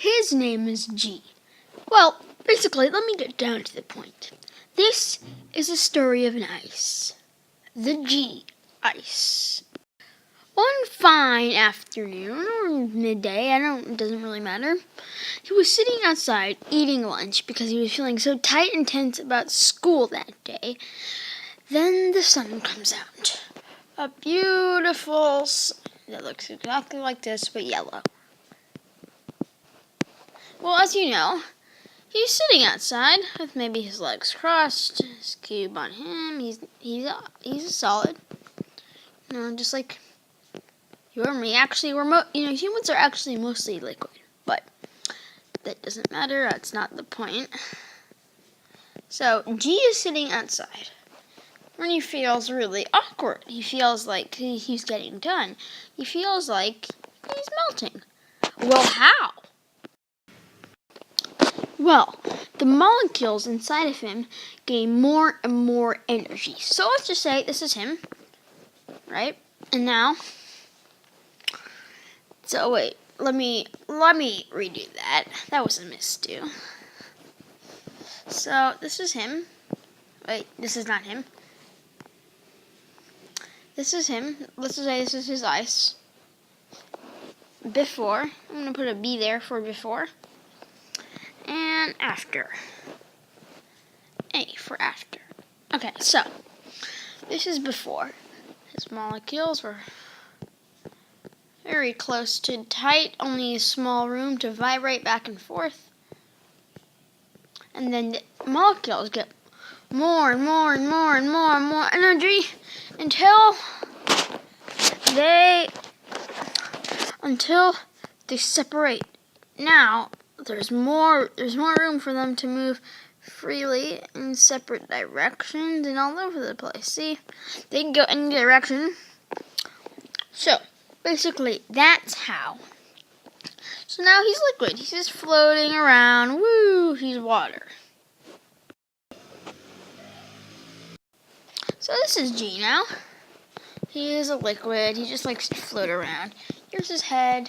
his name is G. Well, basically, let me get down to the point. This is a story of an ice. The G ice. One fine afternoon or midday, it doesn't really matter. He was sitting outside eating lunch because he was feeling so tight and tense about school that day. Then the sun comes out. A beautiful sun that looks exactly like this, but yellow. Well, as you know, he's sitting outside with maybe his legs crossed, his cube on him. He's a solid. Just like you or me. Actually, humans are actually mostly liquid, but that doesn't matter. That's not the point. So G is sitting outside when he feels really awkward. He feels like he's getting done. He feels like he's melting. Well, how? Well, the molecules inside of him gain more and more energy. So let's just say this is him, right? And now, so wait, let me redo that. That was a misdo. So this is him. Wait, this is not him. This is him. Let's just say this is his ice. Before. I'm going to put a B there for before. And after. A for after. Okay, so this is before. His molecules were very close to tight, only a small room to vibrate back and forth. And then the molecules get more and more and more and more and more energy until they separate. Now there's more room for them to move freely in separate directions and all over the place. See, they can go any direction. So basically, that's how. So now he's liquid. He's just floating around. Woo! He's water. So this is G now. He is a liquid. He just likes to float around. Here's his head.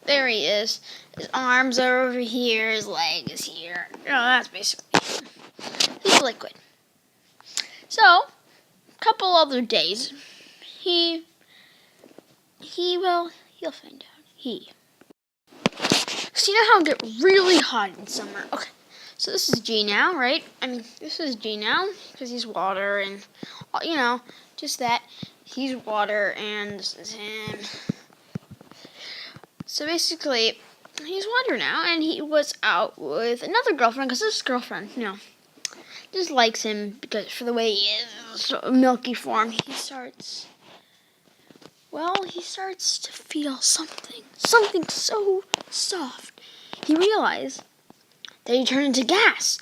There he is. His arms are over here. His leg is here. That's basically him. He's liquid. So, a couple other days, he'll find out. So you know how it gets really hot in summer? Okay, so this is G now, right? This is G now, because he's water, and, just that. He's water, and this is him. So basically, he's water now, and he was out with another girlfriend, because this girlfriend, just likes him because for the way he is, so milky form. He starts to feel something so soft. He realized that he turned into gas.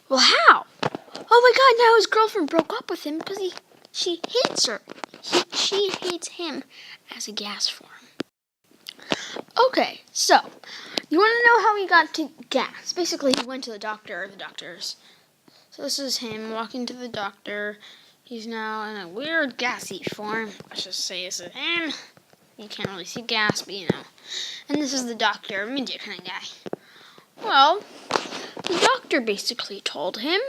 Well, how? Oh my God! Now his girlfriend broke up with him because she hates her. She hates him as a gas form. Okay, so you want to know how he got to gas? Basically, he went to the doctors. So this is him walking to the doctor. He's now in a weird gassy form. Let's just say this is him. You can't really see gas, but And this is the doctor, a midget kind of guy. Well, the doctor basically told him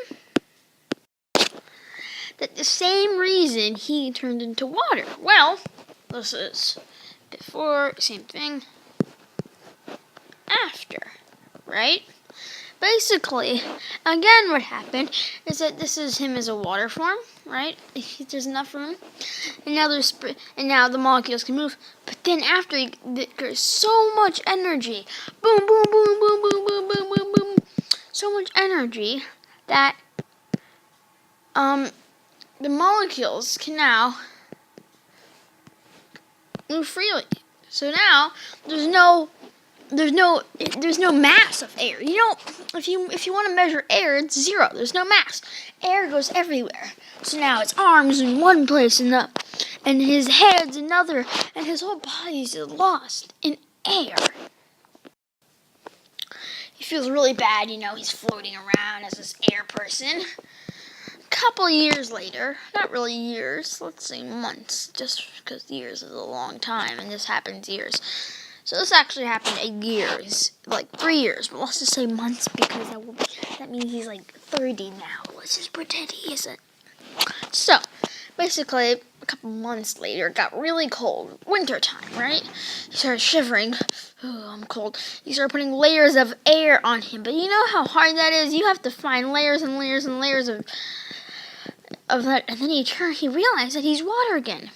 that the same reason he turned into water. Well, this is before, same thing, after, right? Basically, again, what happened is that this is him as a water form, right? There's enough room, and now the molecules can move. But then after, there's so much energy, boom, boom, boom, boom, boom, boom, boom, boom, boom, so much energy that the molecules can now move freely. So now there's no mass of air. If you want to measure air, it's zero. There's no mass. Air goes everywhere. So now his arms in one place and his head's another, and his whole body's lost in air. He feels really bad, he's floating around as this air person. couple years later, not really years, let's say months, just because years is a long time, and this happens years. So this actually happened in years, like 3 years, but let's just say months because that means he's like 30 now. Let's just pretend he isn't. So, basically, a couple months later, it got really cold. Winter time, right? He started shivering. Oh, I'm cold. He started putting layers of air on him. But you know how hard that is? You have to find layers and layers and layers of that. And then he realized that he's water again.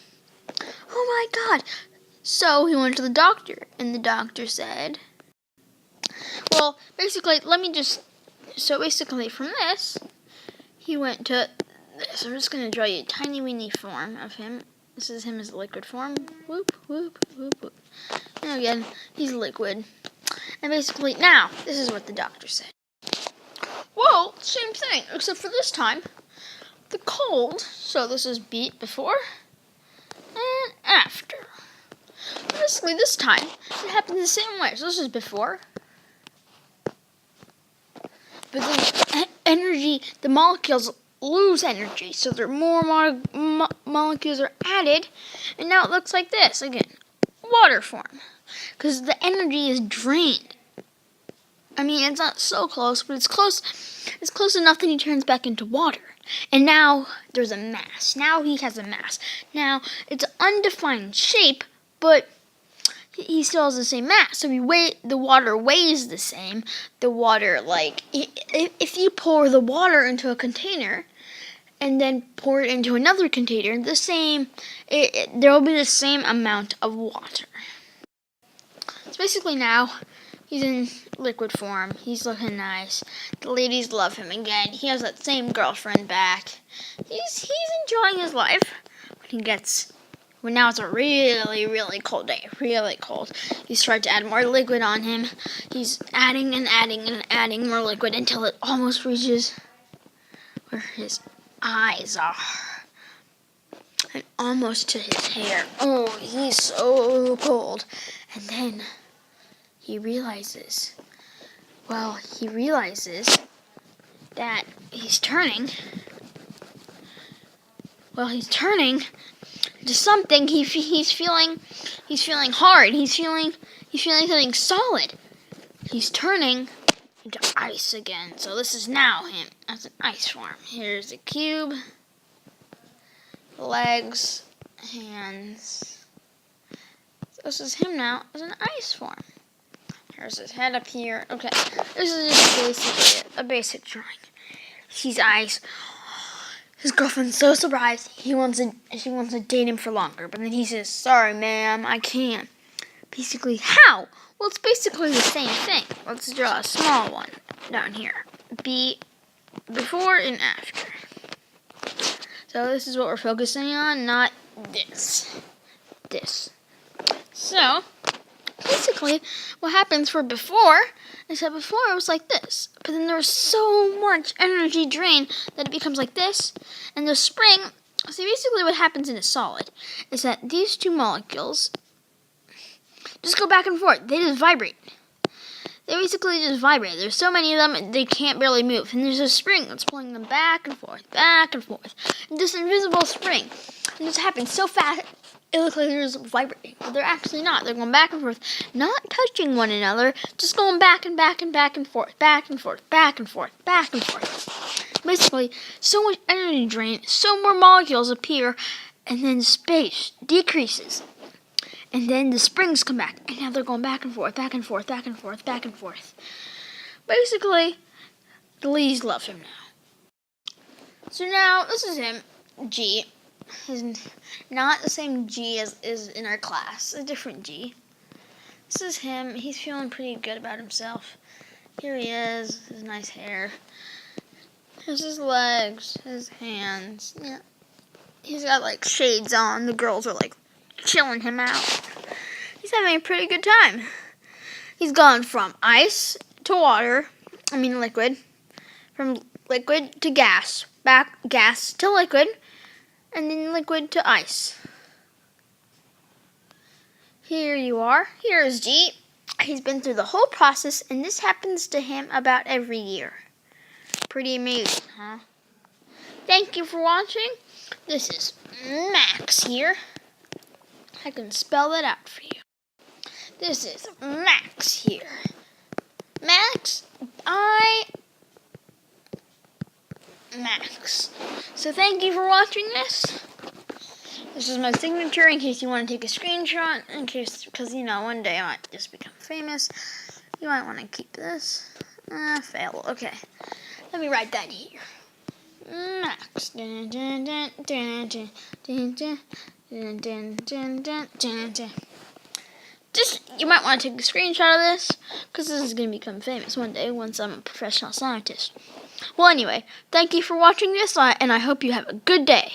Oh my God. So he went to the doctor. And the doctor said, well, basically, so basically from this, he went to this. I'm just going to draw you a tiny weeny form of him. This is him as a liquid form. Whoop, whoop, whoop, whoop. And again, he's liquid. And basically, now, this is what the doctor said. Well, same thing, except for this time, the cold. So this is before and after. Basically, this time, it happened the same way. So this is before. But then energy, the molecules lose energy, so there are more molecules are added, and now it looks like this again, water form, because the energy is drained. I mean, it's not so close, but it's close. It's close enough that he turns back into water, and now there's a mass. Now he has a mass. Now it's an undefined shape, but he still has the same mass. So the water weighs the same. The water, like, if you pour the water into a container and then pour it into another container, there will be the same amount of water. So basically now, he's in liquid form. He's looking nice. The ladies love him again. He has that same girlfriend back. He's enjoying his life. When now it's a really, really cold day. Really cold. He's trying to add more liquid on him. He's adding and adding and adding more liquid until it almost reaches where his eyes are. And almost to his hair. Oh, he's so cold. And then he realizes that he's turning to something. He's feeling hard. He's feeling something solid. He's turning into ice again. So this is now him as an ice form. Here's a cube, legs, hands. So this is him now as an ice form. Here's his head up here. Okay, this is just basically a basic drawing. He's ice. His girlfriend's so surprised. She wants to date him for longer, but then he says, "Sorry, ma'am, I can't." Basically, how? Well, it's basically the same thing. Let's draw a small one down here. Before and after. So this is what we're focusing on, not this. This. So basically, what happens for before is that before it was like this, but then there's so much energy drain that it becomes like this. And the spring, see, basically what happens in a solid is that these two molecules just go back and forth. They just vibrate. They basically just vibrate. There's so many of them, they can't barely move. And there's a spring that's pulling them back and forth, back and forth. And this invisible spring. And this happens so fast, it looks like they're just vibrating. But they're actually not. They're going back and forth, not touching one another, just going back and back and back and forth, back and forth, back and forth, back and forth. Basically, so much energy drain, so more molecules appear, and then space decreases. And then the springs come back, and now they're going back and forth, back and forth, back and forth, back and forth. Basically, the ladies love him now. So now, this is him, G. He's not the same G as is in our class, a different G. This is him. He's feeling pretty good about himself. Here he is, his nice hair. Here's his legs, his hands. Yeah. He's got like shades on. The girls are like chilling him out. He's having a pretty good time. He's gone from ice to water, liquid, from liquid to gas, back gas to liquid, and then liquid to ice. Here you are. Here is G. He's been through the whole process, and this happens to him about every year. Pretty amazing, huh? thank you for watching. This is Max here. I can spell it out for you. This is Max here. Max. So thank you for watching this. This is my signature in case you want to take a screenshot, because one day I might just become famous. You might want to keep this. Fail. Okay. Let me write that here. Max. You might want to take a screenshot of this, because this is going to become famous one day once I'm a professional scientist. Well, anyway, thank you for watching this, and I hope you have a good day.